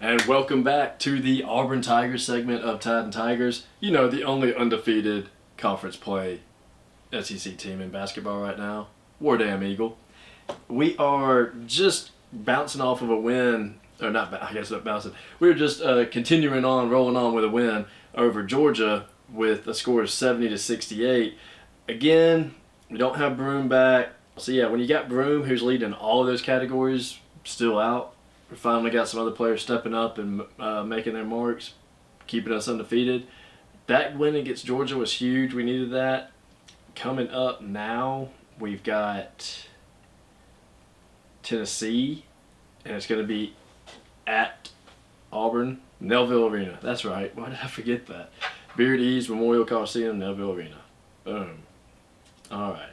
And welcome back to the Auburn Tigers segment of Tide and Tigers. You know, the only undefeated conference play SEC team in basketball right now. War Damn Eagle. We are just bouncing off of a win, or not, I guess not bouncing. We're just rolling on with a win over Georgia with a score of 70-68. Again, we don't have Broom back. So yeah, when you got Broom, who's leading all of those categories, still out. We finally got some other players stepping up and making their marks, keeping us undefeated. That win against Georgia was huge. We needed that. Coming up now, we've got Tennessee, and it's going to be at Auburn, Nelville Arena. That's right. Why did I forget that? Beard Ease Memorial Coliseum, Nelville Arena. Boom. All right.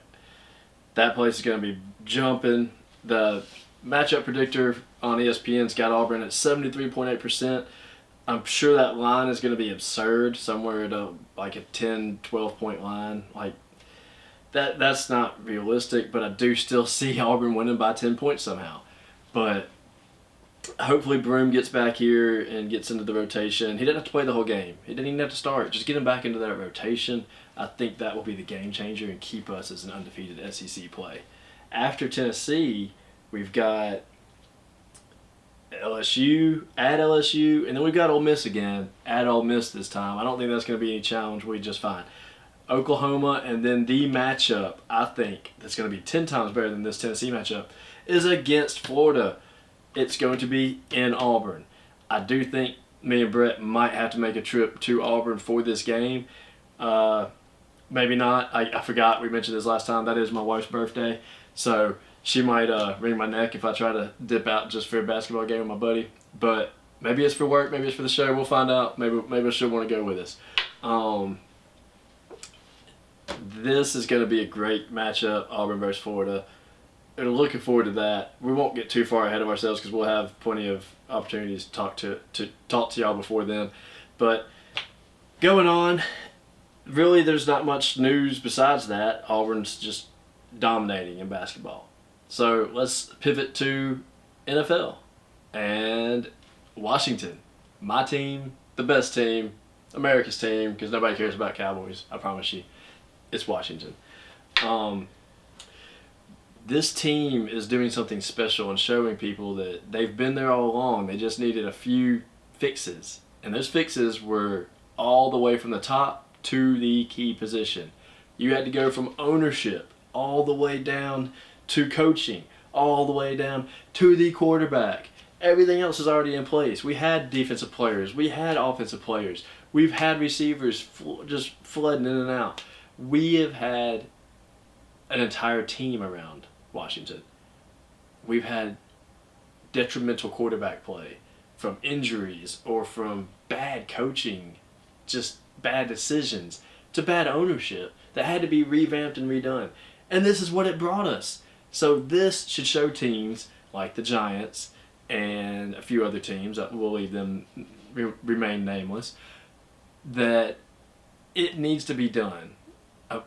That place is going to be jumping. The matchup predictor on ESPN's got Auburn at 73.8%. I'm sure that line is going to be absurd, somewhere at like a 10, 12-point line. Like that's not realistic, but I do still see Auburn winning by 10 points somehow. But hopefully Broom gets back here and gets into the rotation. He didn't have to play the whole game. He didn't even have to start. Just get him back into that rotation. I think that will be the game changer and keep us as an undefeated SEC play. After Tennessee, we've got LSU, at LSU, and then we've got Ole Miss again, at Ole Miss this time. I don't think that's going to be any challenge. We just fine. Oklahoma, and then the matchup, I think, that's going to be 10 times better than this Tennessee matchup, is against Florida. It's going to be in Auburn. I do think me and Brett might have to make a trip to Auburn for this game. Maybe not. I forgot we mentioned this last time. That is my wife's birthday. So she might wring my neck if I try to dip out just for a basketball game with my buddy. But maybe it's for work. Maybe it's for the show. We'll find out. Maybe she'll want to go with us. This is going to be a great matchup, Auburn versus Florida. And looking forward to that. We won't get too far ahead of ourselves because we'll have plenty of opportunities to talk to y'all before then. But going on, really there's not much news besides that. Auburn's just dominating in basketball. So let's pivot to NFL and Washington. My team, the best team, America's team, because nobody cares about Cowboys, I promise you. It's Washington. This team is doing something special and showing people that they've been there all along. They just needed a few fixes. And those fixes were all the way from the top to the key position. You had to go from ownership all the way down to coaching, all the way down to the quarterback. Everything else is already in place. We had defensive players. We had offensive players. We've had receivers just flooding in and out. We have had an entire team around Washington. We've had detrimental quarterback play from injuries or from bad coaching, just bad decisions, to bad ownership that had to be revamped and redone. And this is what it brought us. So this should show teams like the Giants and a few other teams, we'll leave them remain nameless, that it needs to be done.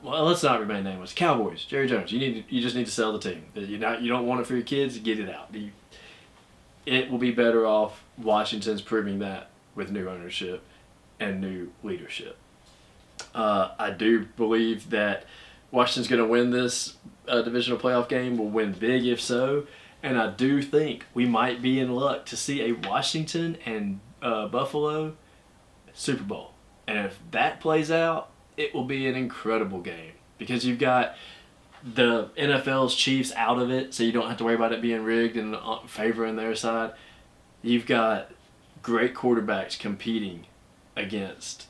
Well, let's not remain nameless. Cowboys, Jerry Jones. You just need to sell the team. You don't want it for your kids. Get it out. It will be better off. Washington's proving that with new ownership and new leadership. I do believe that Washington's going to win this divisional playoff game. Will win big if so. And I do think we might be in luck to see a Washington and Buffalo Super Bowl. And if that plays out, it will be an incredible game because you've got the NFL's Chiefs out of it, so you don't have to worry about it being rigged and favoring their side. You've got great quarterbacks competing against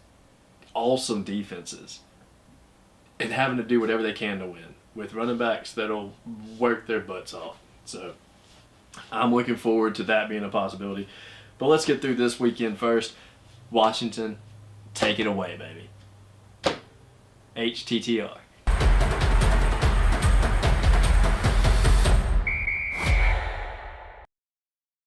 awesome defenses and having to do whatever they can to win with running backs that'll work their butts off. So I'm looking forward to that being a possibility. But let's get through this weekend first. Washington, take it away, baby. HTTR.